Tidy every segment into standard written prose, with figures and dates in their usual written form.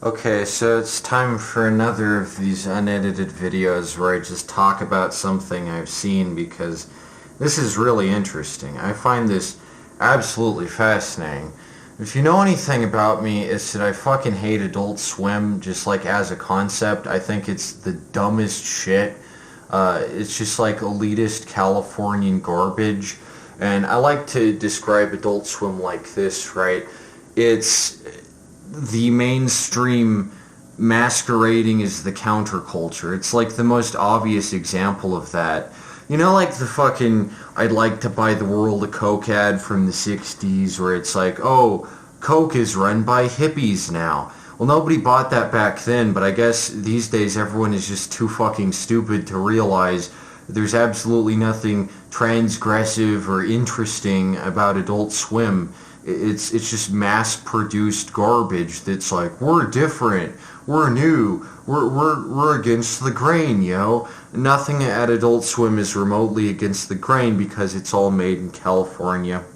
Okay, so it's time for another of these unedited videos where I just talk about something I've seen because this is really interesting. I find this absolutely fascinating. If you know anything about me, it's that I fucking hate Adult Swim just like as a concept. I think it's the dumbest shit. It's just like elitist Californian garbage. And I like to describe Adult Swim like this, right? It's the mainstream masquerading as the counterculture. It's like the most obvious example of that. You know, like the fucking I'd like to buy the world of Coke ad from the 60s where it's like, oh, Coke is run by hippies now. Well, nobody bought that back then, but I guess these days everyone is just too fucking stupid to realize there's absolutely nothing transgressive or interesting about Adult Swim. It's just mass-produced garbage that's like, we're different, we're new, we're against the grain, yo. Nothing at Adult Swim is remotely against the grain because it's all made in California.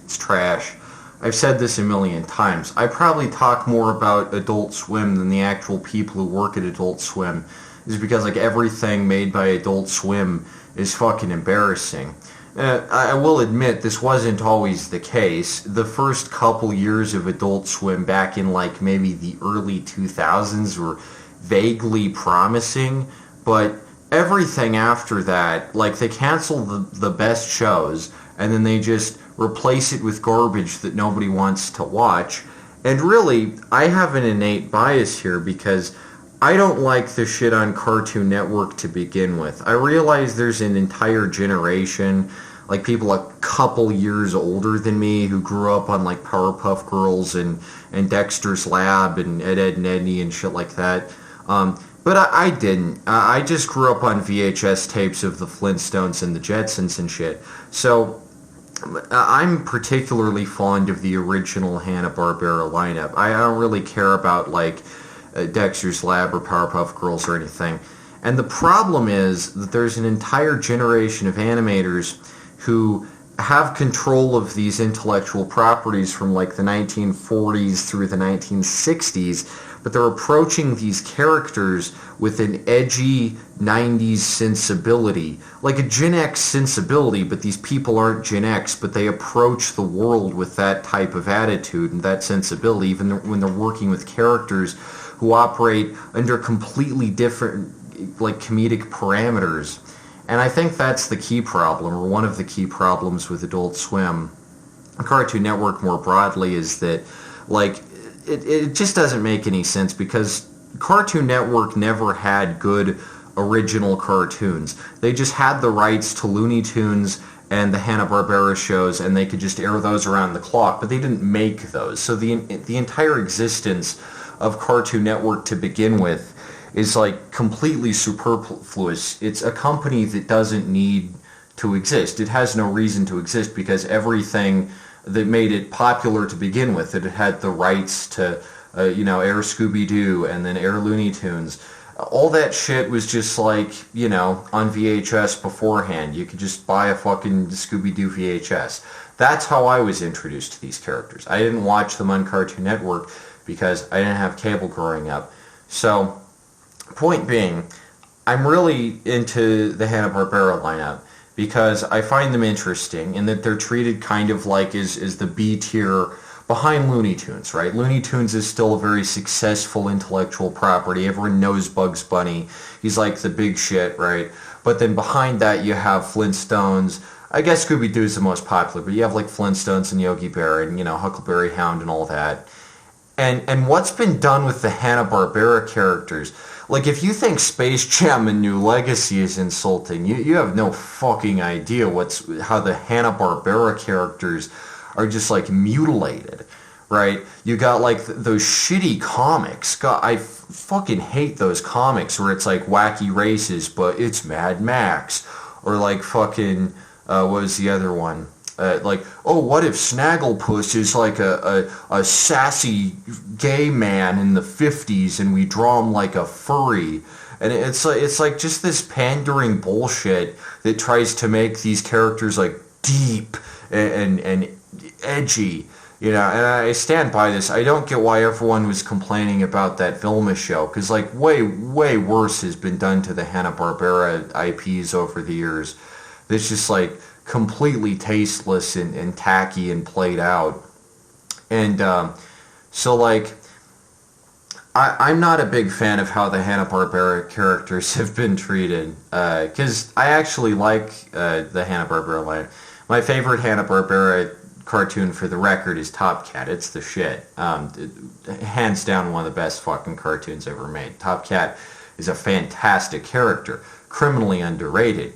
It's trash. I've said this a million times. I probably talk more about Adult Swim than the actual people who work at Adult Swim. Is because like everything made by Adult Swim is fucking embarrassing. I will admit this wasn't always the case. The first couple years of Adult Swim back in like maybe the early 2000s were vaguely promising, but everything after that, like they cancel the best shows and then they just replace it with garbage that nobody wants to watch. And really, I have an innate bias here because I don't like the shit on Cartoon Network to begin with. I realize there's an entire generation, like people a couple years older than me who grew up on like Powerpuff Girls and Dexter's Lab and Ed, Edd n Eddy and shit like that. But I didn't. I just grew up on VHS tapes of the Flintstones and the Jetsons and shit. So I'm particularly fond of the original Hanna-Barbera lineup. I don't really care about like Dexter's Lab or Powerpuff Girls or anything. And the problem is that there's an entire generation of animators who have control of these intellectual properties from like the 1940s through the 1960s, but they're approaching these characters with an edgy 90s sensibility, like a Gen X sensibility, but these people aren't Gen X, but they approach the world with that type of attitude and that sensibility, even when they're working with characters who operate under completely different like comedic parameters. And I think that's the key problem, or one of the key problems with Adult Swim, Cartoon Network more broadly, is that like it just doesn't make any sense because Cartoon Network never had good original cartoons. They just had the rights to Looney Tunes and the Hanna-Barbera shows, and they could just air those around the clock, but they didn't make those. So the entire existence of Cartoon Network to begin with is like completely superfluous. It's a company that doesn't need to exist. It has no reason to exist because everything that made it popular to begin with, that it had the rights to air Scooby-Doo and then air Looney Tunes, all that shit was just like, on VHS beforehand. You could just buy a fucking Scooby-Doo VHS. That's how I was introduced to these characters. I didn't watch them on Cartoon Network because I didn't have cable growing up. So, point being, I'm really into the Hanna-Barbera lineup because I find them interesting in that they're treated kind of like as the B tier behind Looney Tunes, right? Looney Tunes is still a very successful intellectual property. Everyone knows Bugs Bunny. He's like the big shit, right? But then behind that you have Flintstones. I guess Scooby-Doo is the most popular, but you have like Flintstones and Yogi Bear and, Huckleberry Hound and all that. And what's been done with the Hanna-Barbera characters? Like, if you think Space Jam and New Legacy is insulting, you have no fucking idea how the Hanna-Barbera characters are just, like, mutilated, right? You got, like, those shitty comics. God, I fucking hate those comics where it's, like, wacky races, but it's Mad Max. Or, like, fucking, what was the other one? What if Snagglepuss is like a sassy gay man in the 50s and we draw him like a furry? And it's like just this pandering bullshit that tries to make these characters like deep and edgy. You know, and I stand by this. I don't get why everyone was complaining about that Vilma show, because, like, way worse has been done to the Hanna-Barbera IPs over the years. It's just, like, completely tasteless and tacky and played out. And so, like, I'm not a big fan of how the Hanna-Barbera characters have been treated, because I actually like the Hanna-Barbera line. My favorite Hanna-Barbera cartoon, for the record, is Top Cat. It's the shit. Hands down one of the best fucking cartoons ever made. Top Cat is a fantastic character, criminally underrated.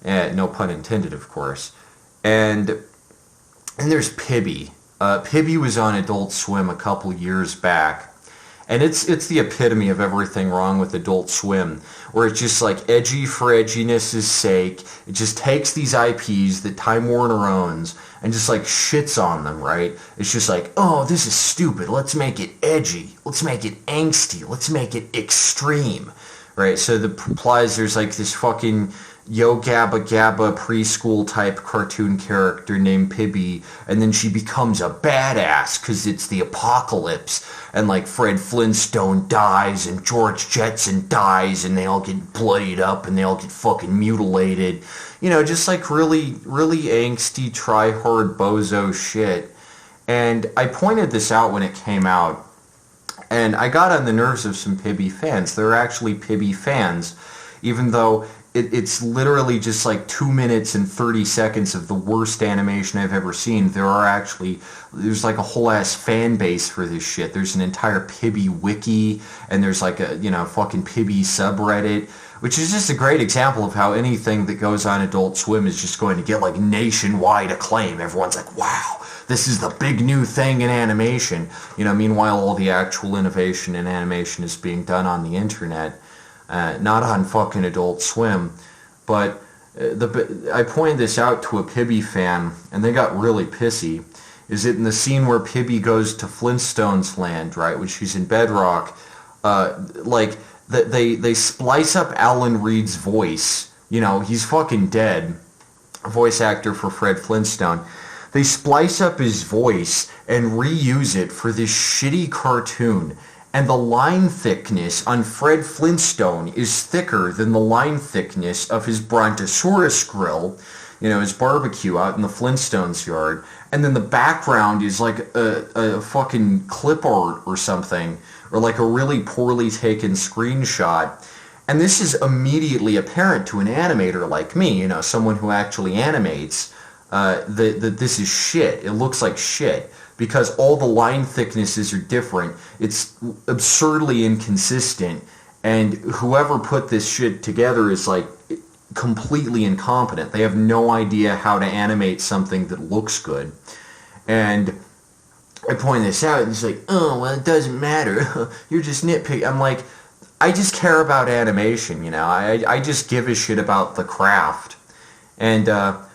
No pun intended, of course. And there's Pibby. Pibby was on Adult Swim a couple years back. And it's the epitome of everything wrong with Adult Swim, where it's just like edgy for edginess' sake. It just takes these IPs that Time Warner owns and just like shits on them, right? It's just like, oh, this is stupid. Let's make it edgy. Let's make it angsty. Let's make it extreme, right? So the implies there's like this fucking Yo Gabba Gabba preschool type cartoon character named Pibby, and then she becomes a badass because it's the apocalypse, and like Fred Flintstone dies and George Jetson dies and they all get bloodied up and they all get fucking mutilated. You know, just like really angsty, try-hard bozo shit. And I pointed this out when it came out, and I got on the nerves of some Pibby fans. There are actually Pibby fans, even though it's literally just like 2 minutes and 30 seconds of the worst animation I've ever seen. There's like a whole ass fan base for this shit. There's an entire Pibby wiki, and there's like a, fucking Pibby subreddit, which is just a great example of how anything that goes on Adult Swim is just going to get like nationwide acclaim. Everyone's like, wow, this is the big new thing in animation. Meanwhile, all the actual innovation in animation is being done on the internet. Not on fucking Adult Swim, but I pointed this out to a Pibby fan, and they got really pissy. Is it in the scene where Pibby goes to Flintstones land, right, when she's in Bedrock, they splice up Alan Reed's voice. He's fucking dead, voice actor for Fred Flintstone. They splice up his voice and reuse it for this shitty cartoon. And the line thickness on Fred Flintstone is thicker than the line thickness of his Brontosaurus grill, his barbecue out in the Flintstones yard. And then the background is like a fucking clip art or something, or like a really poorly taken screenshot. And this is immediately apparent to an animator like me, someone who actually animates, that this is shit. It looks like shit. Because all the line thicknesses are different. It's absurdly inconsistent, and whoever put this shit together is like completely incompetent. They have no idea how to animate something that looks good. And I point this out, and it's like, oh, well, it doesn't matter. You're just nitpicking. I'm like, I just care about animation, I just give a shit about the craft. And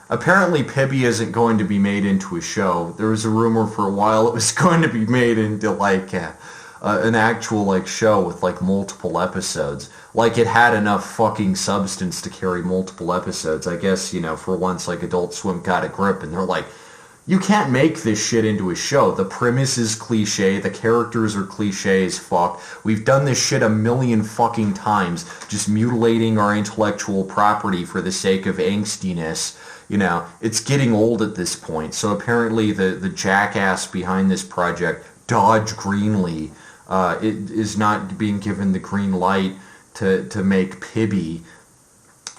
apparently Pibby isn't going to be made into a show. There was a rumor for a while it was going to be made into like an actual like show with like multiple episodes. Like it had enough fucking substance to carry multiple episodes. I guess, for once like Adult Swim got a grip and they're like, you can't make this shit into a show. The premise is cliche. The characters are cliche as fuck. We've done this shit a million fucking times, just mutilating our intellectual property for the sake of angstiness. It's getting old at this point. So apparently the jackass behind this project, Dodge Greenlee, is not being given the green light to make Pibby.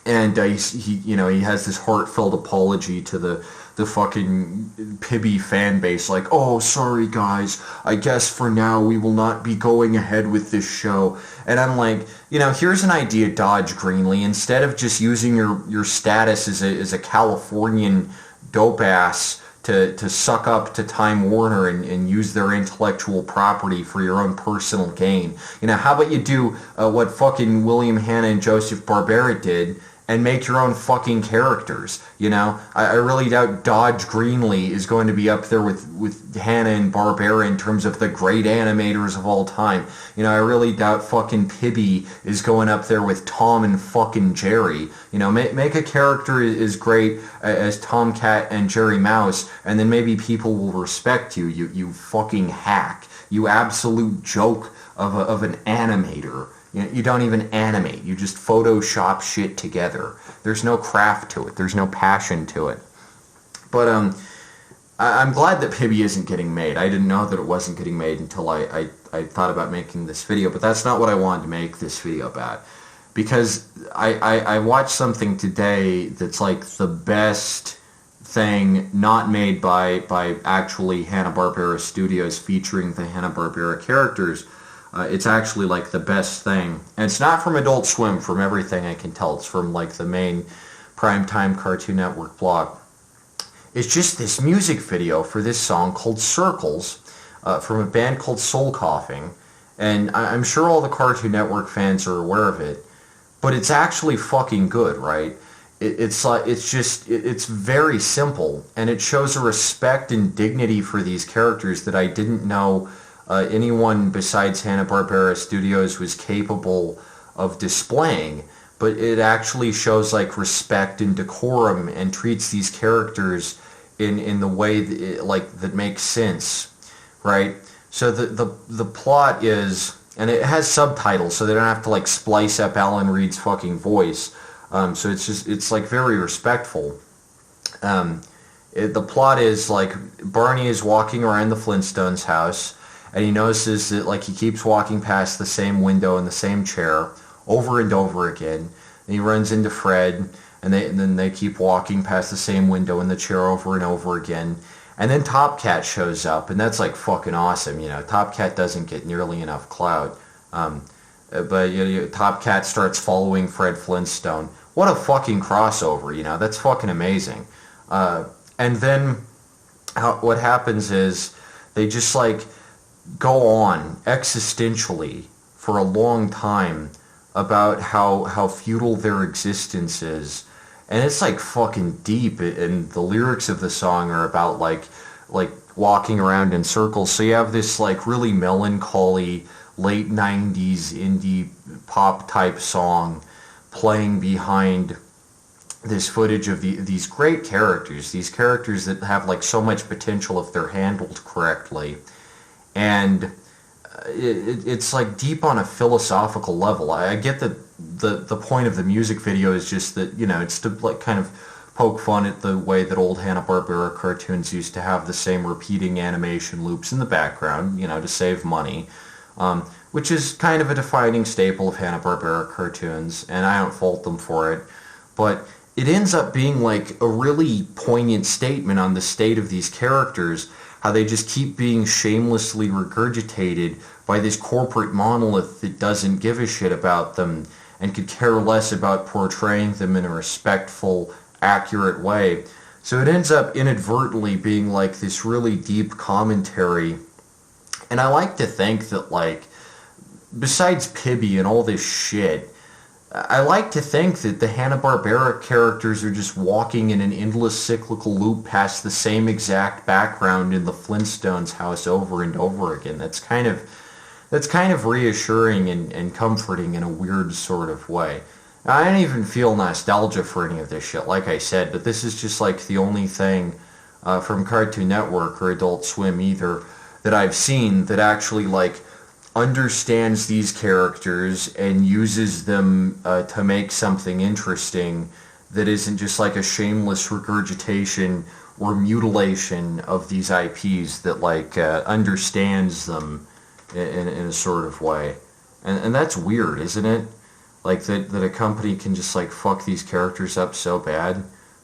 And he has this heartfelt apology to the fucking Pibby fan base, like, oh, sorry guys, I guess for now we will not be going ahead with this show. And I'm like, here's an idea, Dodge Greenlee. Instead of just using your status as a Californian dope ass to suck up to Time Warner and use their intellectual property for your own personal gain, how about you do what fucking William Hanna and Joseph Barbera did, and make your own fucking characters, you know? I really doubt Dodge Greenlee is going to be up there with Hanna-Barbera in terms of the great animators of all time. You know, I really doubt fucking Pibby is going up there with Tom and fucking Jerry. You know, make a character as great as Tomcat and Jerry Mouse, and then maybe people will respect you, you fucking hack. You absolute joke of an animator. You don't even animate. You just Photoshop shit together. There's no craft to it. There's no passion to it. But I'm glad that Pibby isn't getting made. I didn't know that it wasn't getting made until I thought about making this video. But that's not what I wanted to make this video about. Because I watched something today that's like the best thing not made by actually Hanna-Barbera Studios featuring the Hanna-Barbera characters. It's actually like the best thing. And it's not from Adult Swim, from everything I can tell. It's from like the main primetime Cartoon Network blog. It's just this music video for this song called Circles from a band called Soul Coughing. And I'm sure all the Cartoon Network fans are aware of it. But it's actually fucking good, right? It's very simple. And it shows a respect and dignity for these characters that I didn't know anyone besides Hanna-Barbera Studios was capable of displaying, but it actually shows like respect and decorum and treats these characters in the way that makes sense, right? So the plot is, and it has subtitles, so they don't have to like splice up Alan Reed's fucking voice. So it's like very respectful. The plot is like Barney is walking around the Flintstones house. And he notices that like he keeps walking past the same window and the same chair over and over again. And he runs into Fred, and then they keep walking past the same window and the chair over and over again. And then Top Cat shows up, and that's like fucking awesome. You know, Top Cat doesn't get nearly enough clout. But Top Cat starts following Fred Flintstone. What a fucking crossover, you know? That's fucking amazing. And then what happens is they just like go on existentially for a long time about how futile their existence is, and it's like fucking deep, and the lyrics of the song are about like walking around in circles. So you have this like really melancholy late 90s indie pop type song playing behind this footage of these great characters, these characters that have like so much potential if they're handled correctly. And it's like deep on a philosophical level. I get that the point of the music video is just that, you know, it's to like kind of poke fun at the way that old Hanna-Barbera cartoons used to have the same repeating animation loops in the background, you know, to save money, which is kind of a defining staple of Hanna-Barbera cartoons, and I don't fault them for it. But it ends up being like a really poignant statement on the state of these characters, how they just keep being shamelessly regurgitated by this corporate monolith that doesn't give a shit about them and could care less about portraying them in a respectful, accurate way. So it ends up inadvertently being like this really deep commentary. And I like to think that, like, besides Pibby and all this shit, I like to think that the Hanna-Barbera characters are just walking in an endless cyclical loop past the same exact background in the Flintstones house over and over again. That's kind of reassuring and comforting in a weird sort of way. I don't even feel nostalgia for any of this shit, like I said, but this is just like the only thing from Cartoon Network or Adult Swim either that I've seen that actually like understands these characters and uses them to make something interesting that isn't just like a shameless regurgitation or mutilation of these IPs, that like understands them in a sort of way. And that's weird, isn't it? Like that a company can just like fuck these characters up so bad.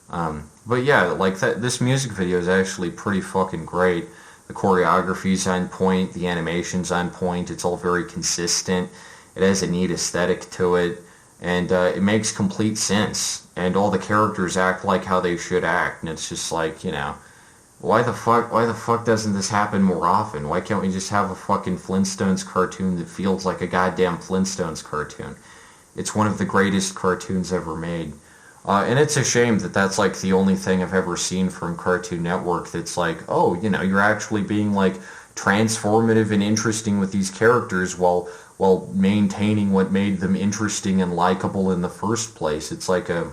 But yeah, like this music video is actually pretty fucking great. The choreography's on point, the animation's on point, it's all very consistent, it has a neat aesthetic to it, and it makes complete sense, and all the characters act like how they should act, and it's just like, you know, why the fuck doesn't this happen more often? Why can't we just have a fucking Flintstones cartoon that feels like a goddamn Flintstones cartoon? It's one of the greatest cartoons ever made. And it's a shame that that's like the only thing I've ever seen from Cartoon Network that's like, oh, you know, you're actually being like transformative and interesting with these characters while maintaining what made them interesting and likable in the first place. It's like a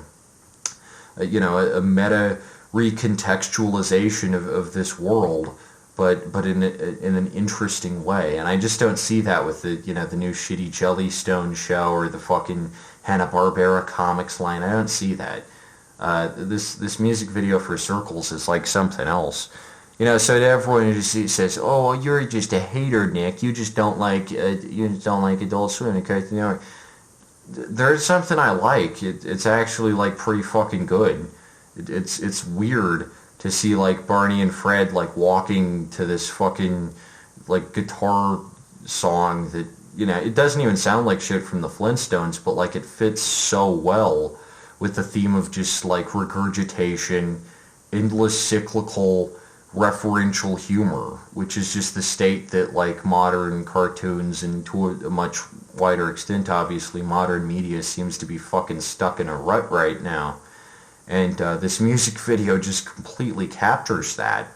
meta recontextualization of this world, but in an interesting way. And I just don't see that with the new shitty Jellystone show or the fucking Hanna-Barbera comics line. I don't see that. This music video for Circles is like something else. So everyone just says, "Oh, you're just a hater, Nick. You just don't like Adult Swim and Cartoon Network." There's something I like. It's actually like pretty fucking good. It's weird to see like Barney and Fred like walking to this fucking like guitar song that it doesn't even sound like shit from the Flintstones, but like it fits so well with the theme of just like regurgitation, endless cyclical referential humor, which is just the state that like modern cartoons and to a much wider extent obviously modern media seems to be fucking stuck in a rut right now. And this music video just completely captures that.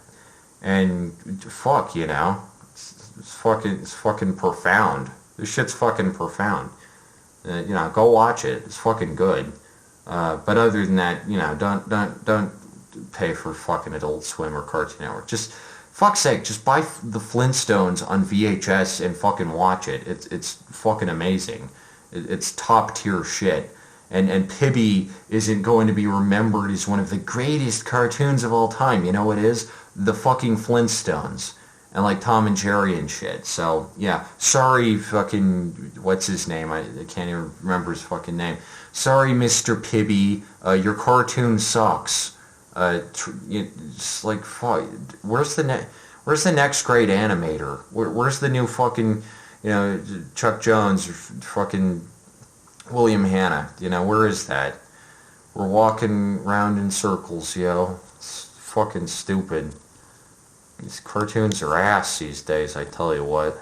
And fuck, it's fucking profound. This shit's fucking profound. Go watch it. It's fucking good. But other than that, don't pay for fucking Adult Swim or Cartoon Network. Just, fuck's sake, just buy the Flintstones on VHS and fucking watch it. It's fucking amazing. It's top tier shit. And Pibby isn't going to be remembered as one of the greatest cartoons of all time. You know what it is? The fucking Flintstones. And like Tom and Jerry and shit. So, yeah. Sorry, fucking, what's his name? I can't even remember his fucking name. Sorry, Mr. Pibby. Your cartoon sucks. It's like, fuck. Where's the next great animator? Where's the new fucking, Chuck Jones or fucking William Hanna? Where is that? We're walking around in circles, yo. It's fucking stupid. These cartoons are ass these days, I tell you what.